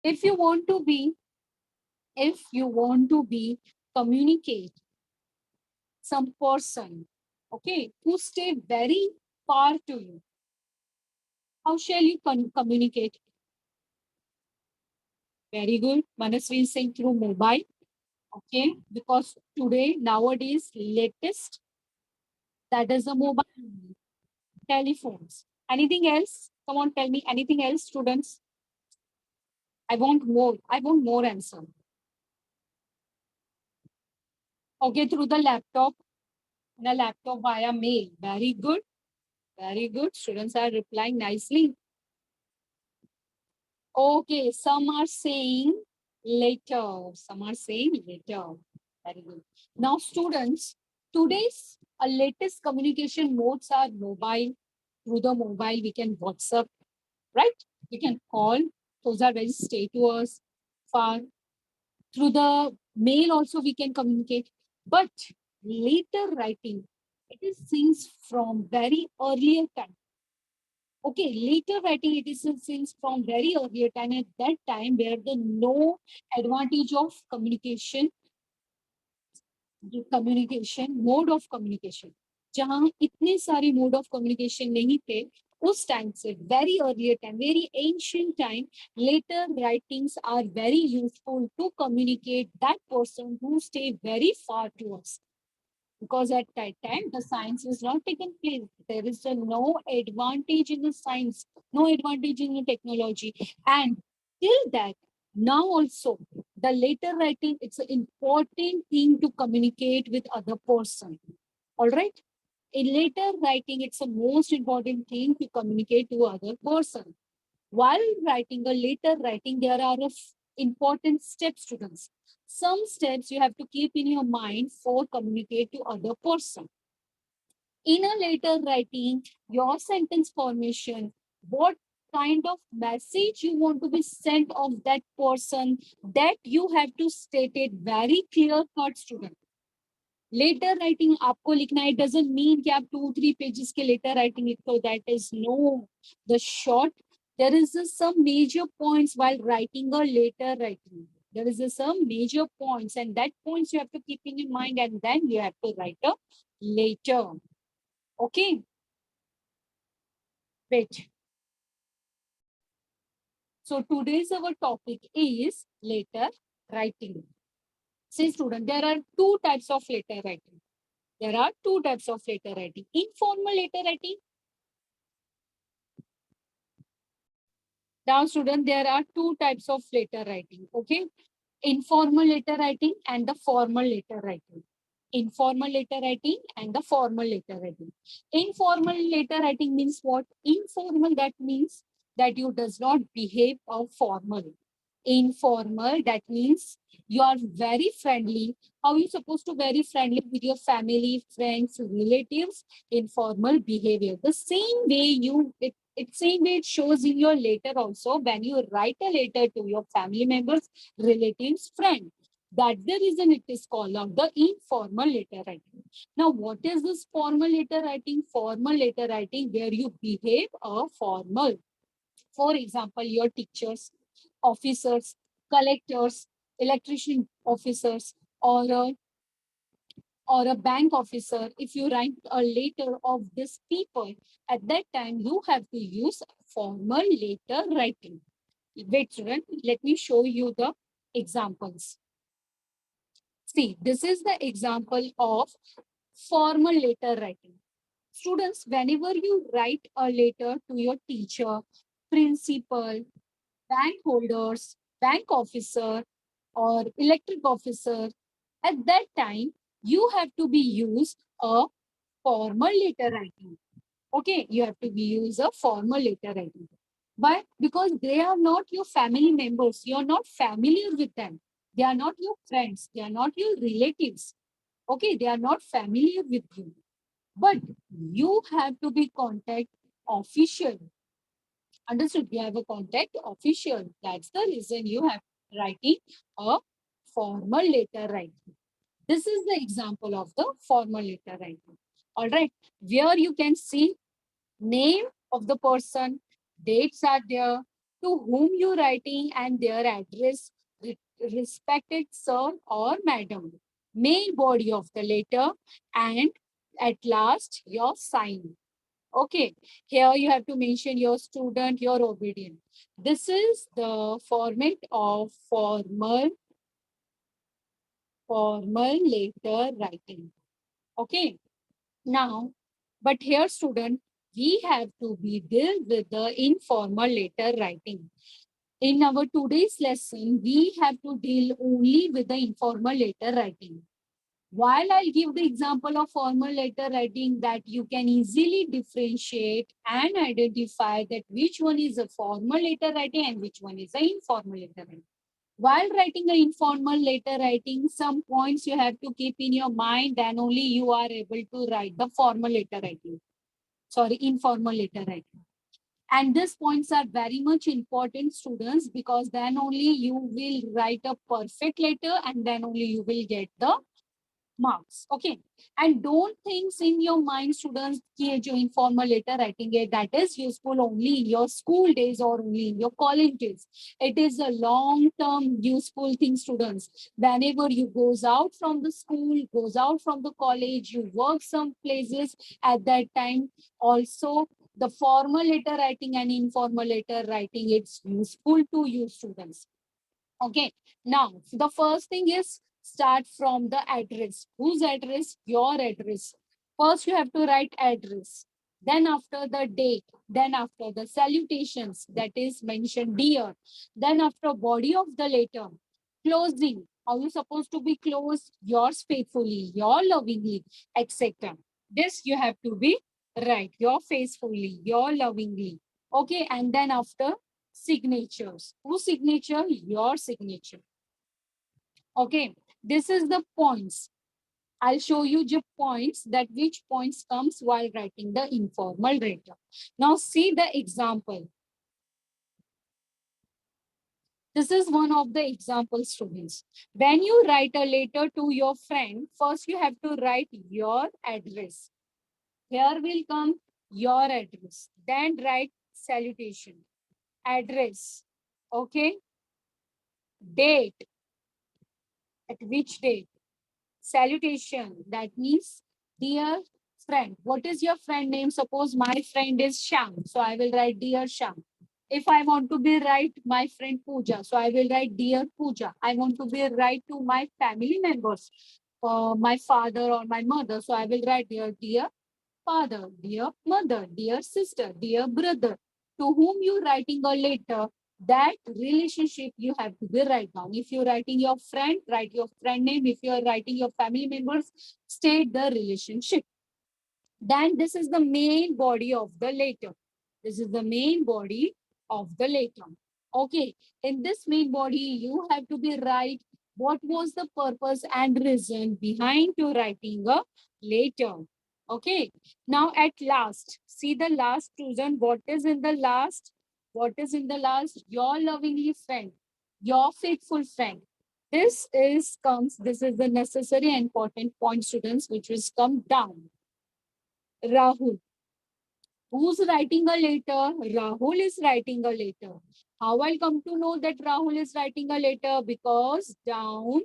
If you want to be, communicate some person, okay, who stay very far to you, how shall you communicate? Very good. Manasvi is saying through mobile. Okay, because today, nowadays, latest, that is the mobile telephones. Anything else? Come on, tell me anything else, students. I want more. I want more answer. Okay, through the laptop. In a laptop via mail. Very good. Very good. Students are replying nicely. Okay, some are saying later. Some are saying later. Very good. Now, students, today's latest communication modes are mobile. Through the mobile, we can WhatsApp, right? We can call. Those are very stay to us far. Through the mail also we can communicate. But later writing, it is since from very earlier time. Okay, later writing, it is since from very earlier time. At that time, where the no advantage of communication, mode of communication, जहां इतने सारे mode of communication नहीं थे, उस time से very earlier time, very ancient time, letter writings are very useful to communicate that person who stay very far to us. Because at that time the science is not taken place, there is no advantage in the science, no advantage in the technology, and till that, now also the later writing, it's an important thing to communicate with other person. All right, in later writing, it's the most important thing to communicate to other person. While writing a later writing, there are important steps, students. Some steps you have to keep in your mind for communicate to other person. In a later writing, your sentence formation, what kind of message you want to be sent of that person, that you have to state it very clear cut, student. Later writing आपको लिखना है, it doesn't mean कि आप 2-3 pages के later writing लिखो, that is no. The short, there is some major points while writing a later writing. There is some major points, and that points you have to keep in your mind, and then you have to write a later. Okay. Wait. So today's our topic is later writing. See, student, there are two types of later writing. There are two types of letter writing. Informal letter writing. Now, student, there are two types of letter writing. Okay. Informal letter writing and the formal letter writing. Informal letter writing and the formal letter writing. Informal letter writing means what? Informal, that means that you does not behave formal. Informal, that means you are very friendly. How you supposed to very friendly with your family, friends, relatives? Informal behavior. The same way same way it shows in your letter also. When you write a letter to your family members, relatives, friends, that's the reason it is called out the informal letter writing. Now, what is this formal letter writing? Formal letter writing where you behave a formal. For example, your teachers, officers, collectors, electrician officers, or a bank officer, if you write a letter of this people, at that time you have to use formal letter writing. Wait, student, let me show you the examples. See, this is the example of formal letter writing. Students, whenever you write a letter to your teacher, principal, bank holders, bank officer, or electric officer, at that time, you have to be use a formal letter writing. Okay, you have to be use a formal letter writing. But because they are not your family members, you are not familiar with them. They are not your friends. They are not your relatives. Okay, they are not familiar with you. But you have to be contact official. Understood? You have a contact official. That's the reason you have writing a formal letter writing. This is the example of the formal letter writing. All right. Where you can see name of the person, dates are there, to whom you writing and their address, respected sir or madam, main body of the letter, and at last your sign. Okay, here you have to mention your student, your obedient. This is the format of formal letter writing. Okay, now, but here student, we have to be deal with the informal letter writing. In our today's lesson, we have to deal only with the informal letter writing. While I'll give the example of formal letter writing that you can easily differentiate and identify that which one is a formal letter writing and which one is an informal letter writing. While writing an informal letter writing, some points you have to keep in your mind, then only you are able to write the formal letter writing. Sorry, informal letter writing. And these points are very much important, students, because then only you will write a perfect letter and then only you will get the marks. Okay, and don't think in your mind, students, कि ये जो informal letter writing है, that is useful only in your school days or only in your college days. It is a long term useful thing, students. Whenever you goes out from the school, goes out from the college, you work some places, at that time also the formal letter writing and informal letter writing, it's useful to you, students. Okay, now the first thing is start from the address. Whose address? Your address. First, you have to write address. Then after the date. Then after the salutations, that is mentioned dear. Then after body of the letter. Closing. How you supposed to be closed? Yours faithfully, your lovingly, etc. This you have to be right. Your faithfully, your lovingly. Okay, and then after signatures. Whose signature? Your signature. Okay, this is the points. I'll show you the points, that which points comes while writing the informal letter. Now see the example. This is one of the example, students. When you write a letter to your friend, first you have to write your address. Here will come your address. Then write salutation, address, okay, date, at which date, salutation, that means dear friend. What is your friend name? Suppose my friend is Sham, so I will write dear Sham. If I want to be write my friend Pooja, so I will write dear Pooja. I want to be write to my family members, my father or my mother, so I will write dear father, dear mother, dear sister, dear brother. To whom you writing a letter, that relationship you have to be write down. If you're writing your friend, write your friend name. If you're writing your family members, state the relationship. Then this is the main body of the letter. This is the main body of the letter. Okay, in this main body, you have to be write what was the purpose and reason behind to writing a letter. Okay, now at last, see the last chosen. What is in the last? What is in the last? Your lovingly friend, your faithful friend. This is the necessary and important point, students, which is come down. Rahul. Who's writing a letter? Rahul is writing a letter. How I'll come to know that Rahul is writing a letter? Because down,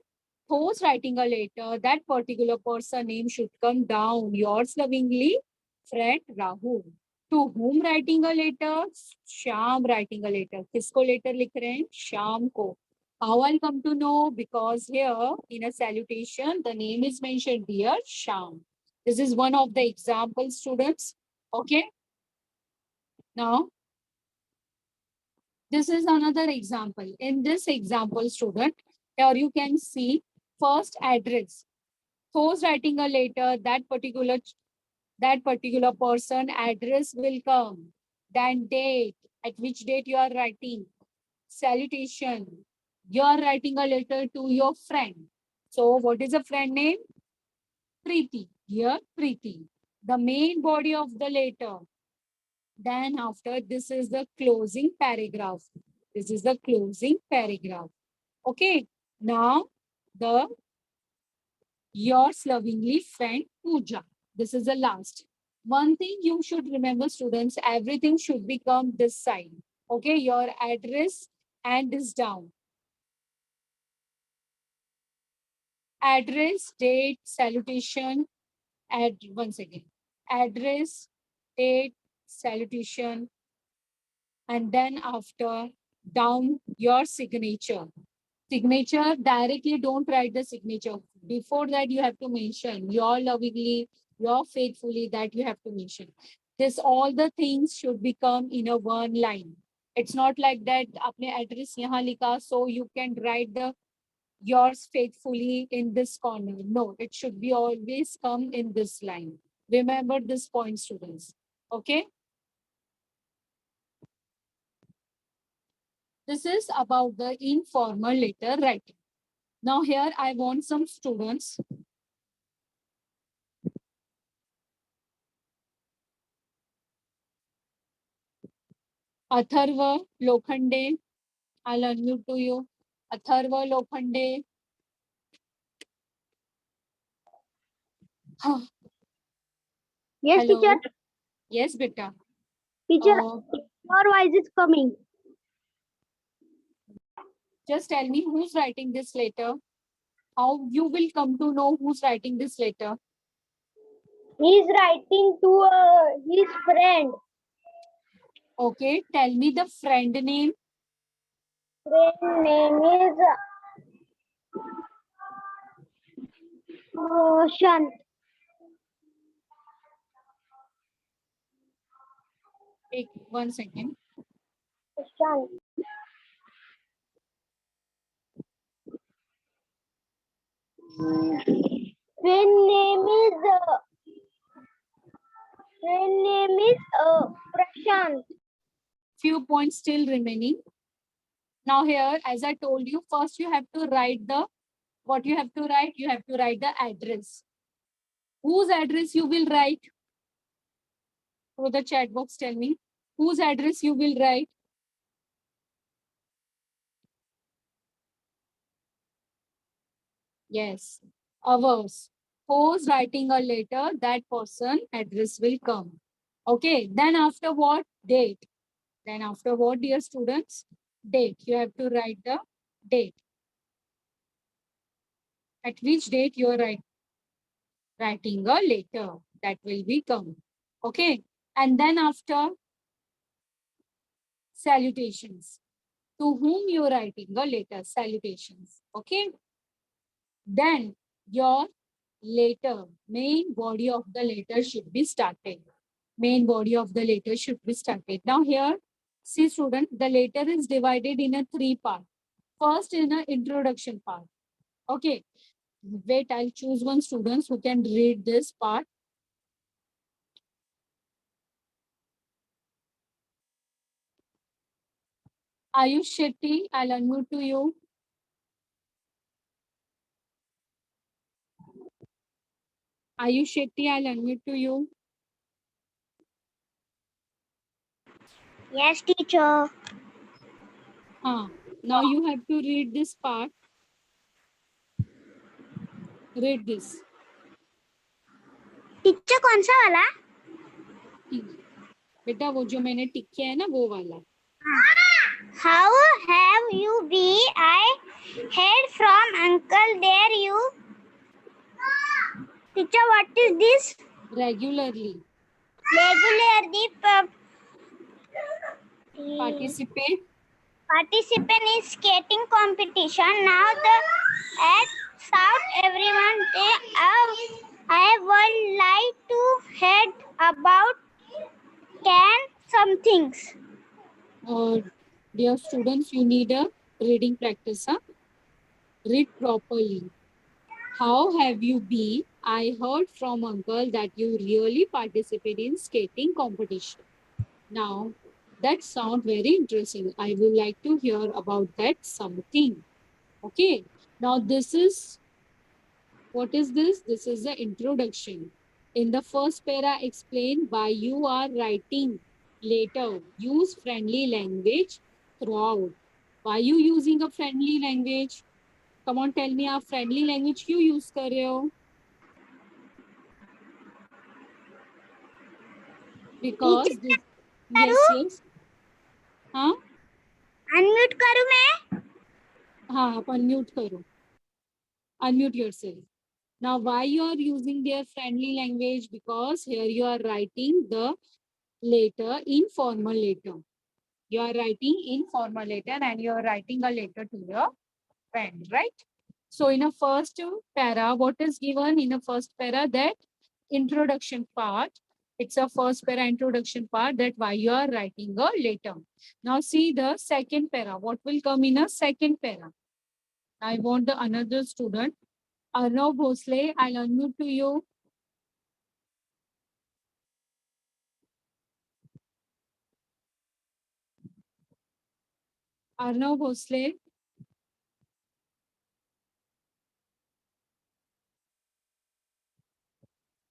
who's writing a letter, that particular person name should come down. Yours lovingly, friend Rahul. To whom writing a letter? Sham writing a letter. किसको letter लिख रहे हैं? Sham को. How I'll come to know? Because here in a salutation, the name is mentioned, dear Sham. This is one of the example, students. Okay. Now, this is another example. In this example, student, here you can see first address. Who's writing a letter, that particular person address will come. Then date, at which date you are writing. Salutation, you are writing a letter to your friend. So what is the friend name? Preeti. Here, Preeti. The main body of the letter. Then after, this is the closing paragraph. This is the closing paragraph. Okay. Now, the yours lovingly friend Pooja. This is the last. One thing you should remember, students, everything should become this side. Okay, your address and is down. Address, date, salutation, once again. Address, date, salutation, and then after down your signature. Signature, directly don't write the signature. Before that, you have to mention your lovingly, your faithfully, that you have to mention. This all the things should become in a one line. It's not like that apne address yahan likha, so you can write the yours faithfully in this corner. No, it should be always come in this line. Remember this point, students. Okay. This is about the informal letter writing. Now here I want some students. Atharva Lokhande, I'll unmute to you. Atharva Lokhande. Yes, Hello. teacher. Yes, beta. Teacher, your voice is coming. Just tell me who's writing this letter. How you will come to know who's writing this letter. He is writing to his friend. Okay, tell me the friend name. Friend name is Shant. Take 1 second. Shant. Friend name is Prashant. Few points still remaining. Now here, as I told you, first you have to write the, what you have to write? You have to write the address. Whose address you will write? Through the chat box, tell me. Whose address you will write? Yes, ours. Who's writing a letter, that person address will come. Okay, then after what? Date. Then after what, dear students? Date. You have to write the date. At which date you are writing a letter, that will become. Okay, and then after salutations. To whom you are writing a letter, salutations. Okay, then your letter, main body of the letter should be started. Main body of the letter should be started. Now here, see student, the letter is divided in a 3 part. First in an introduction part. Okay, wait, I'll choose one student who can read this part. Ayush Shetty, I'll unmute to you. Ayush Shetty, I'll unmute to you. Yes, teacher. Now you have to read this part. Read this. Teacher कौन सा वाला? बेटा वो जो मैंने टिक किया है ना वो वाला. How have you been? I heard from uncle there you. Teacher, what is this? Regularly. Regularly Participate. participate in skating competition. Now the at South everyone they I would like to head about some things. Dear students, you need a reading practice. Huh? Read properly. How have you been? I heard from uncle that you really participate in skating competition. Now, that sounds very interesting. I would like to hear about that something. Okay. Now, this is, what is this? This is the introduction. In the first para, explain why you are writing. Later, use friendly language throughout. Why are you using a friendly language? Come on, tell me, आप friendly language क्यों use कर रहे हो? Because this, yes, yes. हाँ unmute करूं मैं? हाँ, आप अनम्यूट करो. Unmute yourself. Now, why you are using their friendly language? Because here you are writing the letter in formal letter. You are writing in formal letter and you are writing a letter to your friend, right? So in a first para, what is given in a first para? That introduction part. It's a first para introduction part, that why you are writing a letter. Now see the second para. What will come in a second para? I want the another student. Arnav Bhosle, I'll unmute to you. Arnav Bhosle.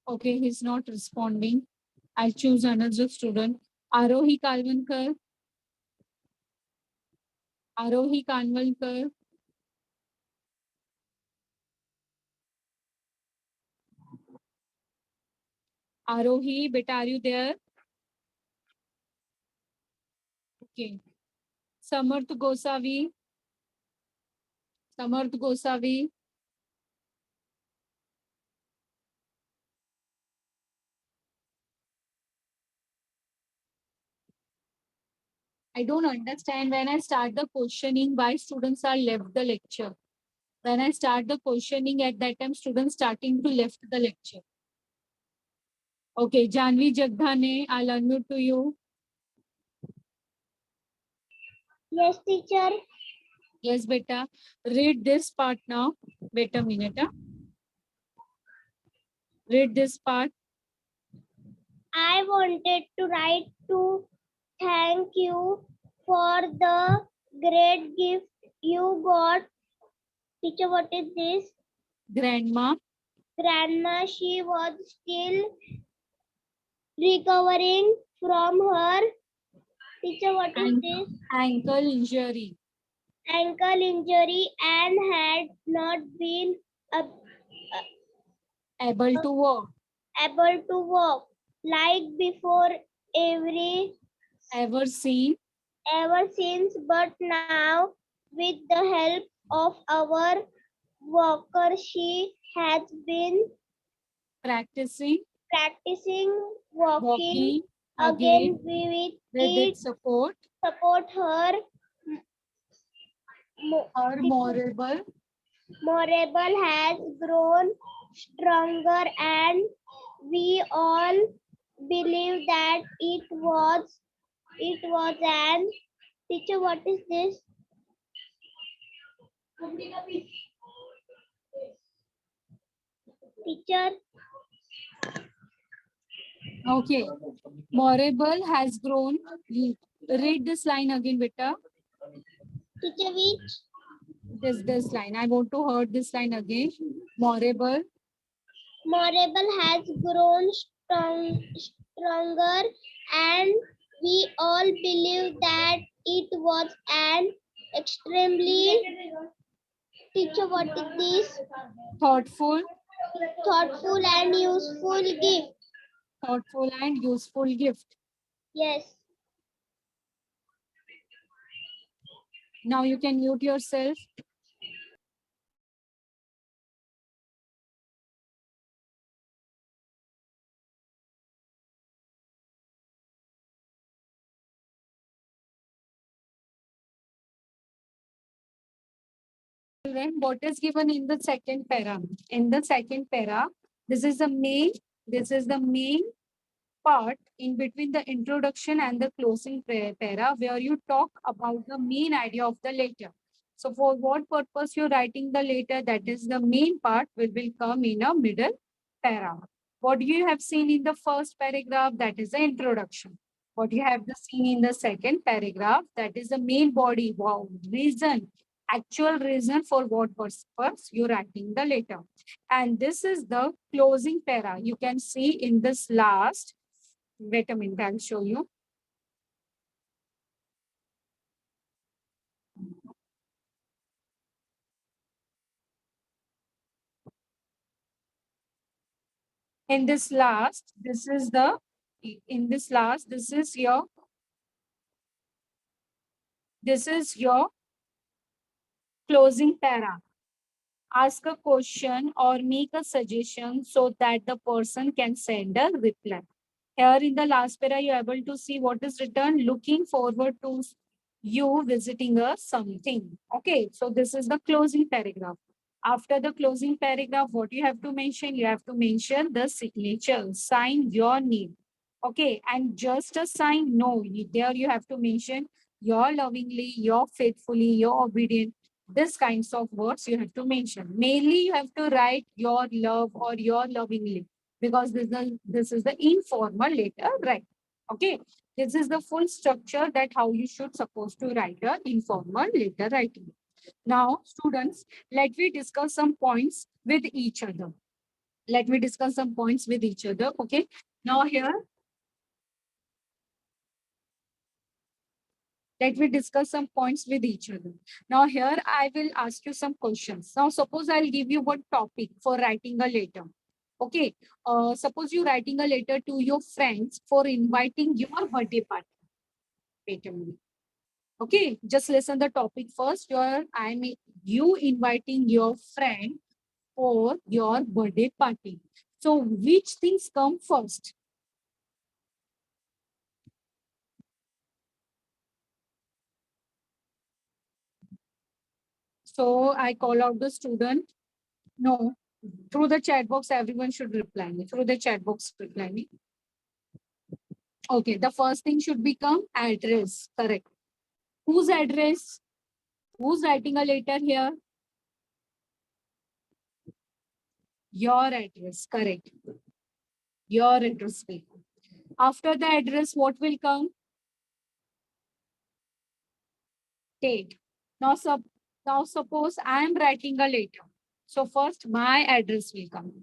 Okay, he's not responding. I'll choose another student. Arohi Kalvankar. Arohi Kalvankar. Arohi, beta, are you there? Okay. Samarth Gosavi. Samarth Gosavi. I don't understand when I start the questioning why students are left the lecture. When I start the questioning, at that time students starting to left the lecture. Okay, Janvi Jagdhane, I'll unmute to you. Yes, teacher. Yes, beta. Read this part now. Wait a minute. Huh? Read this part. I wanted to write to thank you for the great gift you got. Teacher, what is this? Grandma. Grandma, she was still recovering from her. Teacher, what is this? Ankle injury. Ankle injury and had not been Able to walk. able to walk like before Ever seen. ever since, but now with the help of our walker, she has been Practicing. walking Again. again with With it its support. support her Her morale has grown stronger, and we all believe that it was an teacher. What is this? Teacher, Okay. Morable has grown. Read this line again, beta. teacher, which This line. I want to hear this line again. Morable morale has grown stronger, and we all believe that it was an extremely teacher. What is this? thoughtful. Thoughtful and useful gift. Thoughtful and useful gift. Yes. Now you can mute yourself. Children, what is given in the second para? In the second para, this is the main part in between the introduction and the closing para, where you talk about the main idea of the letter. So for what purpose you're writing the letter, that is the main part will come in a middle para. What you have seen in the first paragraph, that is the introduction. What you have seen in the second paragraph, that is the main body. Wow, reason, actual reason for what purpose you're writing the letter. And this is the closing para. You can see in this last. Wait a minute, I'll show you. In this last, this is your This is your closing para. Ask a question or make a suggestion so that the person can send a reply. Here in the last para, you're able to see what is written. Looking forward to you visiting us something. Okay, so this is the closing paragraph. After the closing paragraph, what you have to mention? You have to mention the signature, sign your name. Okay, and just a sign, no, there you have to mention your lovingly, your faithfully, your obedient. This kinds of words you have to mention. Mainly, you have to write your love or your lovingly because this is the informal letter, right? Okay, this is the full structure that how you should supposed to write a informal letter writing. Now, students, let me discuss some points with each other. Let me discuss some points with each other. Okay. Now here, let me discuss some points with each other. Now here, I will ask you some questions. Now, suppose I'll give you one topic for writing a letter. Okay. Suppose you're writing a letter to your friends for inviting your birthday party. Wait a minute. Okay, just listen the topic first. You inviting your friend for your birthday party. So which things come first? So I call out the student. No, through the chat box, everyone should reply me. Through the chat box, reply me. Okay, the first thing should become address. Correct. Whose address? Who's writing a letter here? Your address. Correct. Your address will come. After the address, what will come? Date. Now, now suppose I am writing a letter. So first my address will come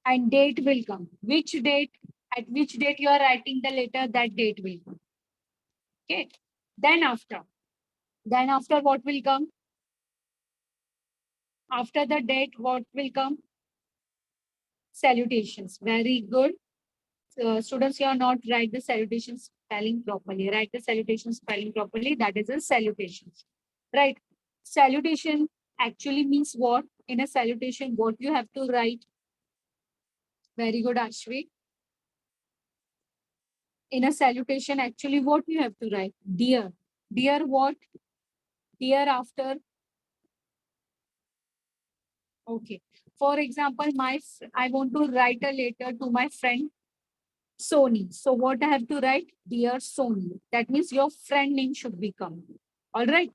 and date will come. Which date? At which date you are writing the letter, that date will come. Okay. Then after what will come? After the date, what will come? Salutations. Very good. Students, you are not write the salutations spelling properly. Write the salutations spelling properly. That is a salutations. Right. Salutation actually means what? In a salutation, what you have to write? Very good, Ashwin. In a salutation, actually, what you have to write? Dear. Dear what? Dear after. Okay. For example, I want to write a letter to my friend Sony. So what I have to write? Dear Sony. That means your friend name should become. All right.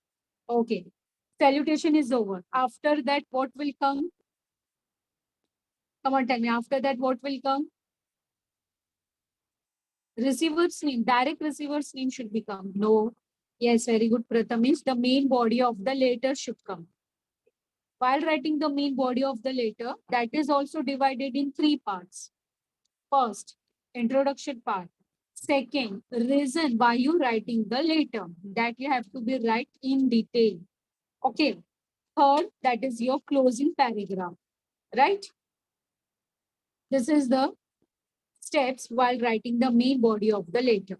Okay. Salutation is over. After that, what will come? Come on, tell me. After that, what will come? Receiver's name. Direct receiver's name should become. No. Yes, very good, Prathamesh. The main body of the letter should come. While writing the main body of the letter, that is also divided in three parts. First, introduction part. Second, reason why you writing the letter. That you have to be write in detail. Okay. Third, that is your closing paragraph. Right? This is the steps while writing the main body of the letter.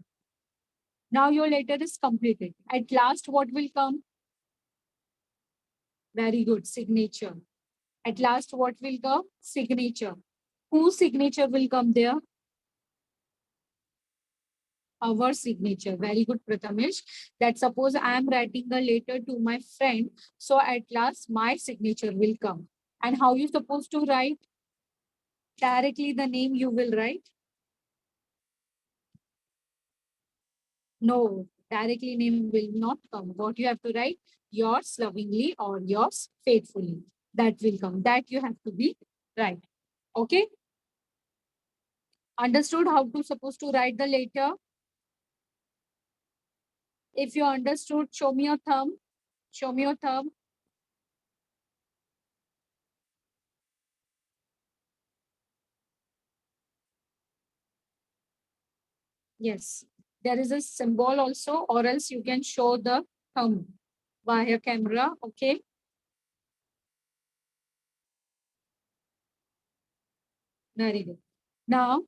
Now your letter is completed. At last, what will come? Very good, signature. At last, what will come? Signature. Whose signature will come there? Our signature. Very good, Prathamesh. That suppose I am writing a letter to my friend. So at last, my signature will come. And how you supposed to write? Directly the name you will write? No, directly name will not come. What you have to write? Yours lovingly or yours faithfully. That will come. That you have to be right. Okay. Understood how to supposed to write the letter? If you understood, show me your thumb. Show me your thumb. Yes. There is a symbol also, or else you can show the thumb via camera. Okay. Very good. Now,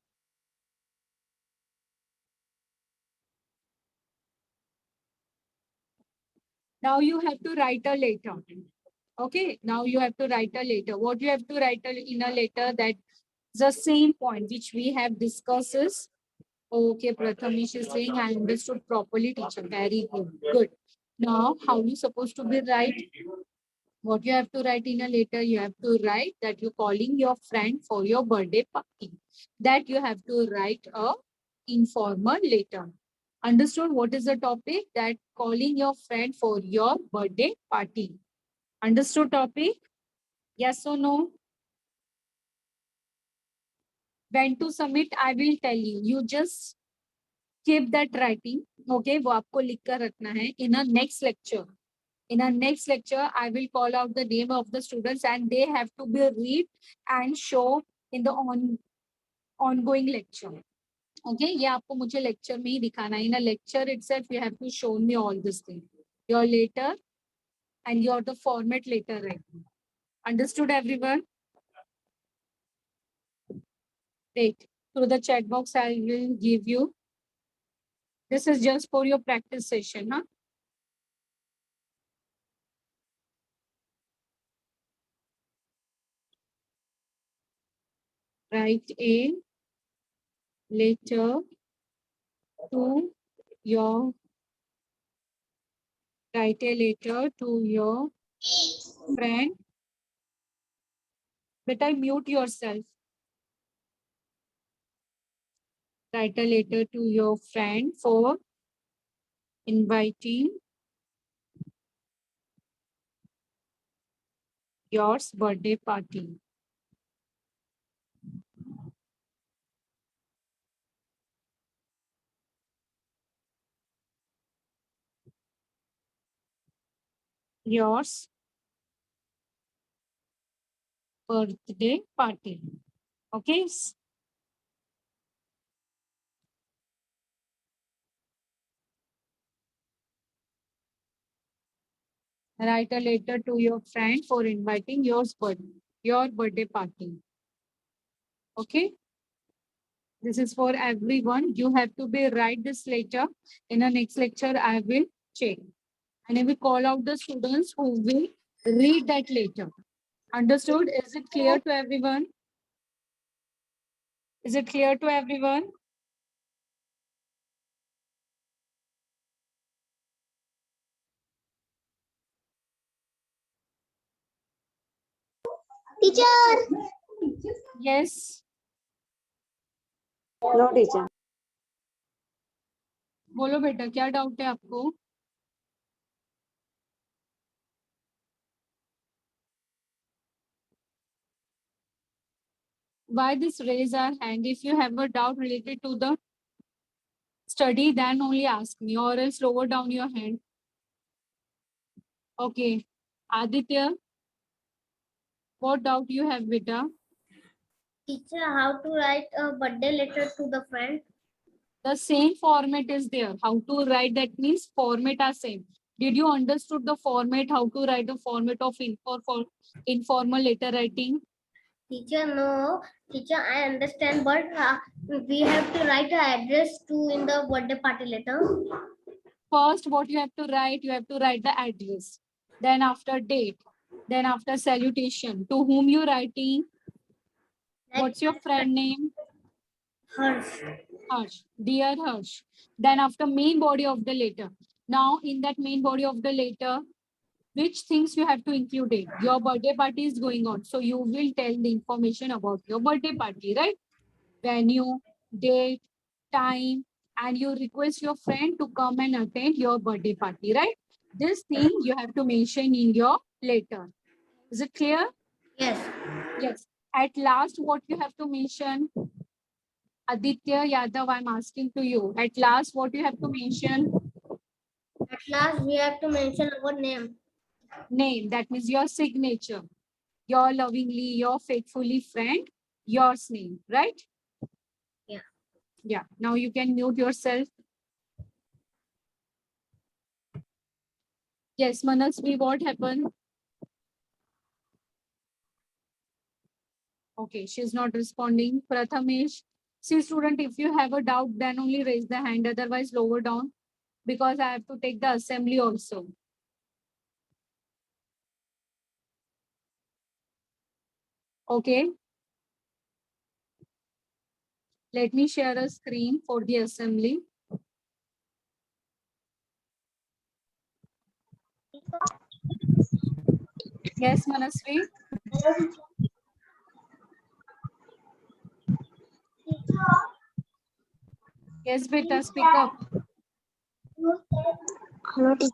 Now you have to write a letter. Okay, now you have to write a letter. What you have to write in a letter, that the same point which we have discussed is, okay, Prathamesh is saying I understood properly, teacher. Very good. Good. Now, how you supposed to be write? What you have to write in a letter? You have to write that you're calling your friend for your birthday party. That you have to write a informal letter. Understood what is the topic? That calling your friend for your birthday party. Understood topic? Yes or no? When to submit, I will tell you. You just keep that writing. Okay, वो आपको लिख कर रखना है. In a next lecture. In our next lecture, I will call out the name of the students and they have to be read and show in the ongoing lecture. Okay, ये आपको मुझे lecture में ही दिखाना है. In a lecture itself, you have to show me all this thing. Your letter and your the format later writing. Understood, everyone? Wait, through the chat box, I will give you. This is just for your practice session, huh? Write a letter to your write a letter to your friend. Better mute yourself. Write a letter to your friend for inviting yours birthday party. Yours birthday party. Okay. Write a letter to your friend for inviting your birthday party. Okay. This is for everyone. You have to be write this letter. In the next lecture, I will check. And I will call out the students who will read that letter. Understood? Is it clear to everyone? Is it clear to everyone? Teacher. Yes. No teacher. बोलो बेटा, क्या doubt है आपको? Why this raise our hand? If you have a doubt related to the study, then only ask me, or else lower down your hand. Okay. Aditya, what doubt you have, beta? Teacher, how to write a birthday letter to the friend? The same format is there. How to write, that means format are same. Did you understood the format? How to write the format of informal letter writing? Teacher, no. Teacher, I understand, but we have to write an address to in the birthday party letter. First, what you have to write? You have to write the address. Then after date. Then after salutation. To whom you writing? What's your friend name? Harsh. Harsh. Dear Harsh. Then after main body of the letter. Now in that main body of the letter, which things you have to include it? Your birthday party is going on. So you will tell the information about your birthday party, right? Venue, date, time, and you request your friend to come and attend your birthday party, right? This thing you have to mention in your letter. Is it clear? Yes. Yes. At last, what you have to mention? Aditya Yadav, I'm asking to you. At last, what you have to mention? At last, we have to mention our name. Name. That means your signature. Your lovingly, your faithfully friend, yours name, right? Yeah. Yeah. Now you can mute yourself. Yes, Manasvi, what happened? Okay, she's not responding. Prathamesh, see student, if you have a doubt, then only raise the hand, otherwise lower down, because I have to take the assembly also. Okay. Let me share a screen for the assembly. Yes, Manasvi. Yes, beta, speak up. Hello, teacher.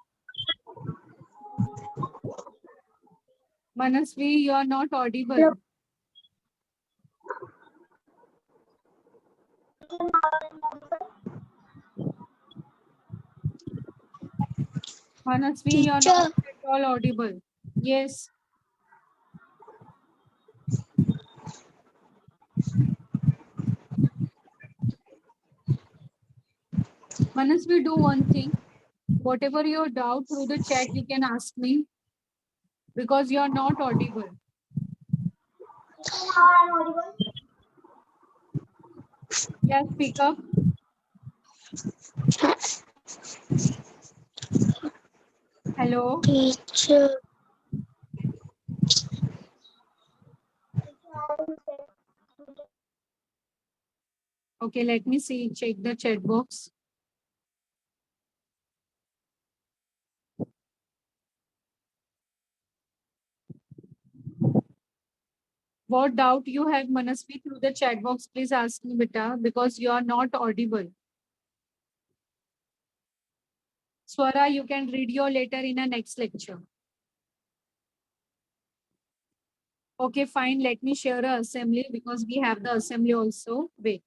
Manasvi, you are not audible. Manasvi, you are not at all audible. Yes. Manasvi, do one thing. Whatever your doubt through the chat, you can ask me because you are not audible. Yes, speak up. Hello. Teacher. Okay, let me see. Check the chat box. What doubt you have, Manasvi, through the chat box, please ask me, beta, because you are not audible. Swara, you can read your letter in a next lecture. Okay, fine. Let me share a assembly because we have the assembly also. Wait.